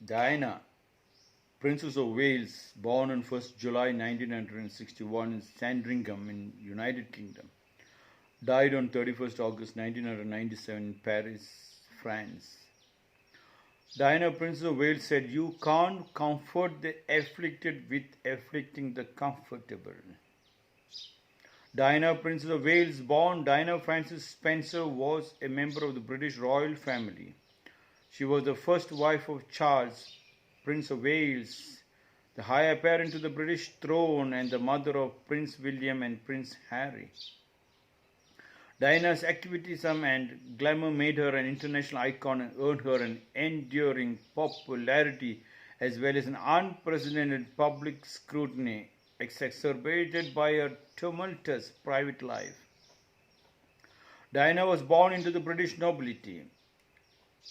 Diana, Princess of Wales, born on 1st July 1961 in Sandringham in United Kingdom, died on 31st August 1997 in Paris, France. Diana, Princess of Wales said, "You can't comfort the afflicted with afflicting the comfortable." Diana, Princess of Wales, born Diana Frances Spencer, was a member of the British royal family. She was the first wife of Charles, Prince of Wales, the heir apparent to the British throne, and the mother of Prince William and Prince Harry. Diana's activism and glamour made her an international icon and earned her an enduring popularity as well as an unprecedented public scrutiny exacerbated by her tumultuous private life. Diana was born into the British nobility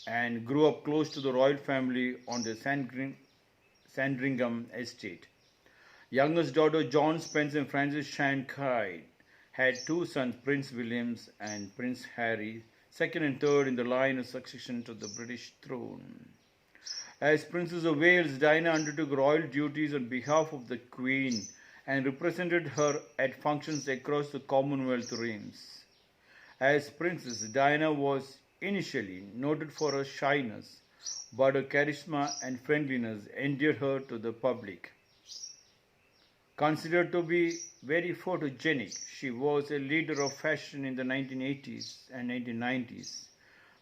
and grew up close to the royal family on the Sandringham estate. Youngest daughter John Spence and Frances Shankide had two sons, Prince William and Prince Harry, second and third in the line of succession to the British throne. As Princess of Wales, Diana undertook royal duties on behalf of the Queen and represented her at functions across the Commonwealth realms. As Princess, Diana was initially noted for her shyness, but her charisma and friendliness endeared her to the public. Considered to be very photogenic, she was a leader of fashion in the 1980s and 1990s.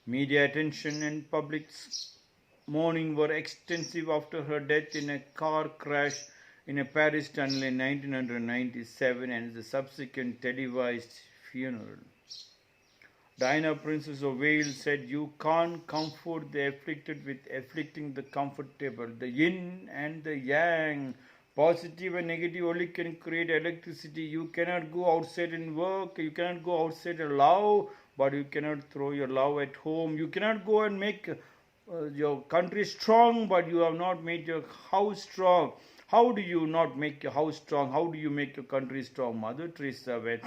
Media attention and public mourning were extensive after her death in a car crash in a Paris tunnel in 1997 and the subsequent televised funeral. Diana, Princess of Wales, said, "You can't comfort the afflicted with afflicting the comfortable. The yin and the yang, positive and negative, only can create electricity. You cannot go outside and work. You cannot go outside and love, but you cannot throw your love at home. You cannot go and make your country strong, but you have not made your house strong." How do you not make your house strong? How do you make your country strong? Mother Teresa, when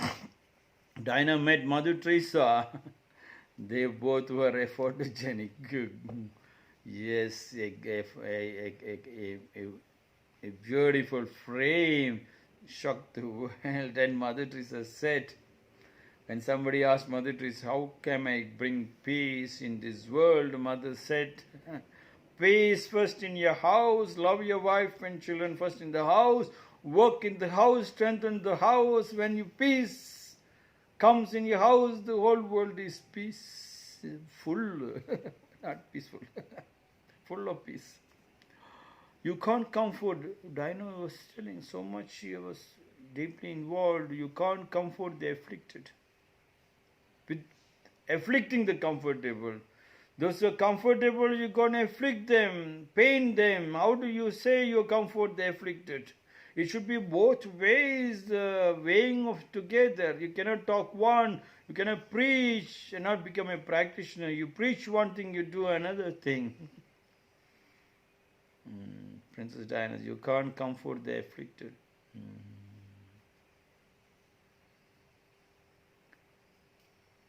Diana met Mother Teresa, they both were photogenic. Yes, a beautiful frame shocked the world. And Mother Teresa said, when somebody asked Mother Teresa, "How can I bring peace in this world?" Mother said, "Peace first in your house, love your wife and children first in the house, work in the house, strengthen the house. When you peace comes in your house, the whole world is peaceful," not peaceful, full of peace. You can't comfort. Diana was telling so much, she was deeply involved. You can't comfort the afflicted with afflicting the comfortable. Those who are comfortable, you're going to afflict them, pain them. How do you say you comfort the afflicted? It should be both ways, weighing of together. You cannot talk one, you cannot preach and not become a practitioner. You preach one thing, you do another thing. Princess Diana, you can't comfort the afflicted.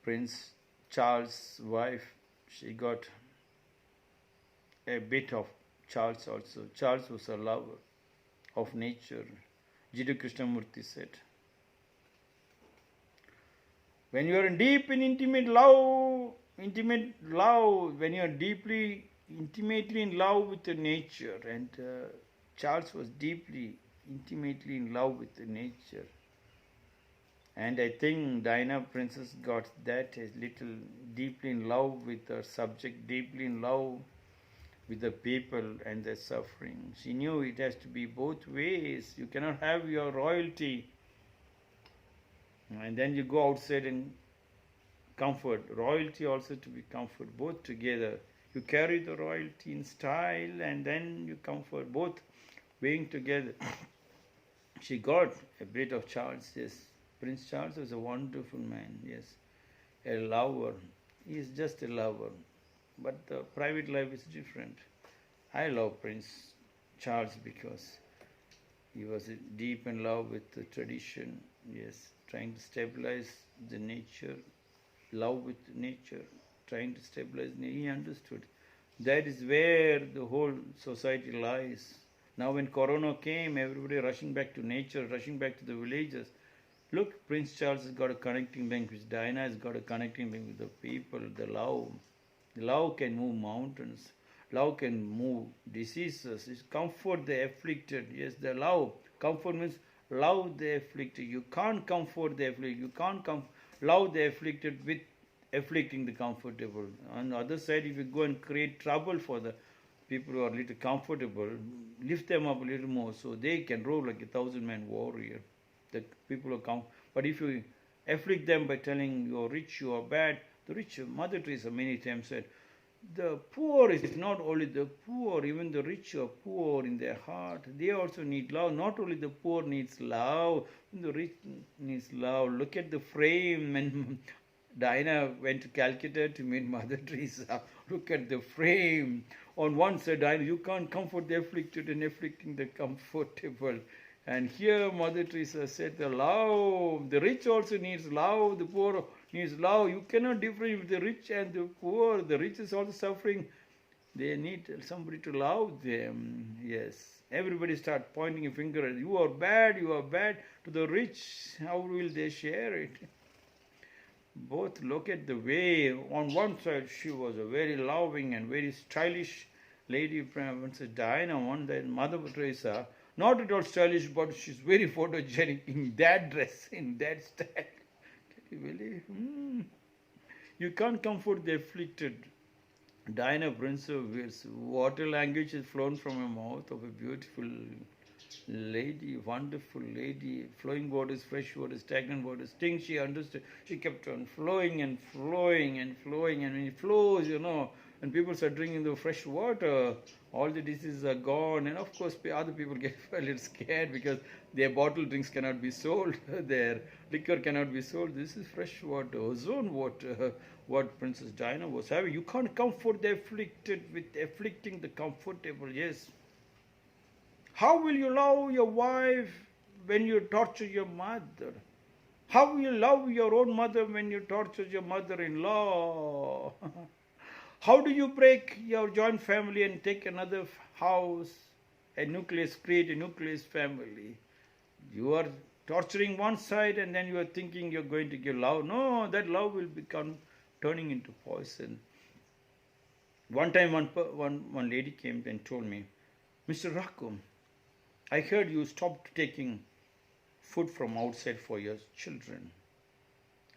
Prince Charles' wife, she got a bit of Charles also. Charles was a lover of nature. Jiddu Krishnamurti said, when you are deep in intimate love, when you are deeply, intimately in love with the nature, and Charles was deeply, intimately in love with the nature. And I think Diana Princess got that a little deeply in love with her subject, deeply in love with the people and their suffering. She knew it has to be both ways. You cannot have your royalty and then you go outside and comfort. Royalty also to be comfort, both together. You carry the royalty in style and then you comfort, both weighing together. She got a bit of Charles, yes. Prince Charles was a wonderful man, yes. A lover. He is just a lover. But the private life is different. I love Prince Charles because he was deep in love with the tradition, yes, trying to stabilize the nature, love with nature, trying to stabilize nature. He understood. That is where the whole society lies. Now when Corona came, everybody rushing back to nature, rushing back to the villages. Look, Prince Charles has got a connecting link with Diana, has got a connecting link with the people, the love. The love can move mountains. Love can move diseases. It's comfort the afflicted. Yes, the love. Comfort means love the afflicted. You can't comfort the afflicted. You can't love the afflicted with afflicting the comfortable. On the other side, if you go and create trouble for the people who are a little comfortable, lift them up a little more so they can roll like a 1,000-man warrior. The people who come. But if you afflict them by telling you are rich, you are bad, the rich, Mother Teresa many times said, the poor is not only the poor, even the rich are poor in their heart. They also need love. Not only the poor needs love, the rich needs love. Look at the frame when Diana went to Calcutta to meet Mother Teresa. Look at the frame. On one side, Diana, you can't comfort the afflicted and afflicting the comfortable. And here Mother Teresa said the love, the rich also needs love, the poor needs love. You cannot differentiate the rich and the poor. The rich is also suffering. They need somebody to love them. Yes. Everybody start pointing a finger at you are bad, to the rich. How will they share it? Both look at the way. On one side she was a very loving and very stylish lady, Princess Diana. On the Mother Teresa, not at all stylish, but she's very photogenic in that dress, in that style. Can you believe? You can't comfort the afflicted. Diana, Prince of Wales, what a language has flown from her mouth of a beautiful lady, wonderful lady. Flowing waters, fresh waters, stagnant waters, things she understood. She kept on flowing and flowing and flowing, and when it flows, when people start drinking the fresh water, all the diseases are gone. And of course, other people get a little scared because their bottled drinks cannot be sold, their liquor cannot be sold. This is fresh water, ozone water, what Princess Diana was having. You can't comfort the afflicted with afflicting the comfortable. Yes. How will you love your wife when you torture your mother? How will you love your own mother when you torture your mother-in-law? How do you break your joint family and take another house, a nucleus, create a nucleus family? You are torturing one side and then you are thinking you're going to give love. No, that love will become turning into poison. One time one lady came and told me, Mr. Rakum, I heard you stopped taking food from outside for your children.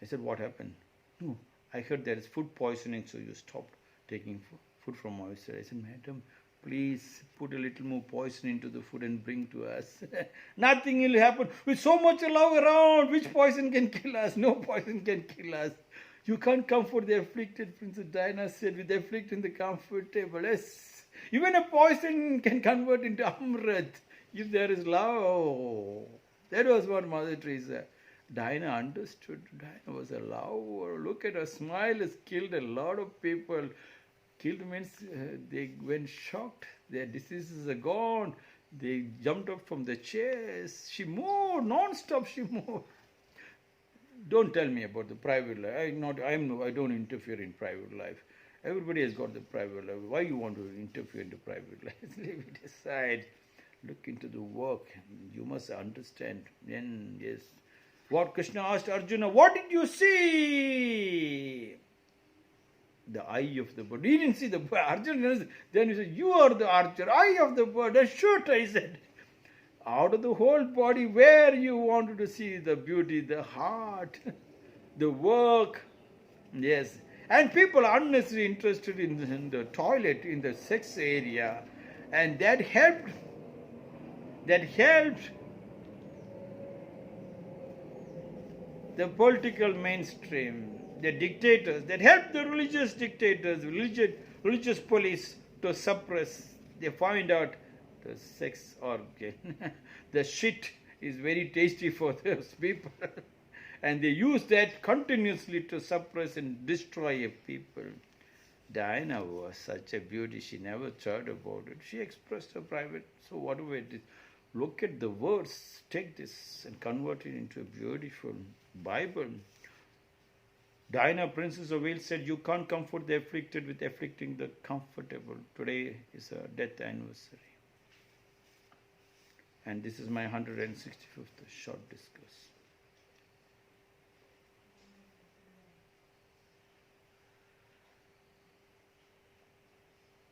I said, what happened? No, I heard there is food poisoning, so you stopped taking food from outside. I said, madam, please put a little more poison into the food and bring to us. Nothing will happen. With so much love around, which poison can kill us? No poison can kill us. You can't comfort the afflicted, Princess Diana said, with afflicting the comfortable. Yes, even a poison can convert into Amrit if there is love. That was what Mother Teresa. Diana understood. Diana was a lover. Look at her smile has killed a lot of people. Killed means they went shocked. Their diseases are gone. They jumped up from the chairs. She moved non-stop. She moved. Don't tell me about the private life. I don't interfere in private life. Everybody has got the private life. Why you want to interfere in the private life? Leave it aside. Look into the work. You must understand. Then yes. What Krishna asked Arjuna, what did you see? The eye of the bird. He didn't see the bird. Arjuna, then he said, you are the archer, eye of the bird, a shoot, I said. Out of the whole body, where you wanted to see the beauty, the heart, the work. Yes. And people are unnecessarily interested in the toilet, in the sex area. And that helped the political mainstream, the dictators, that helped the religious dictators, religious police to suppress. They find out the sex organ. The shit is very tasty for those people. And they use that continuously to suppress and destroy a people. Diana was such a beauty, she never thought about it. She expressed her private, so whatever it is. Look at the words, take this and convert it into a beautiful Bible. Diana, Princess of Wales, said, "You can't comfort the afflicted with afflicting the comfortable." Today is a death anniversary. And this is my 165th short discourse.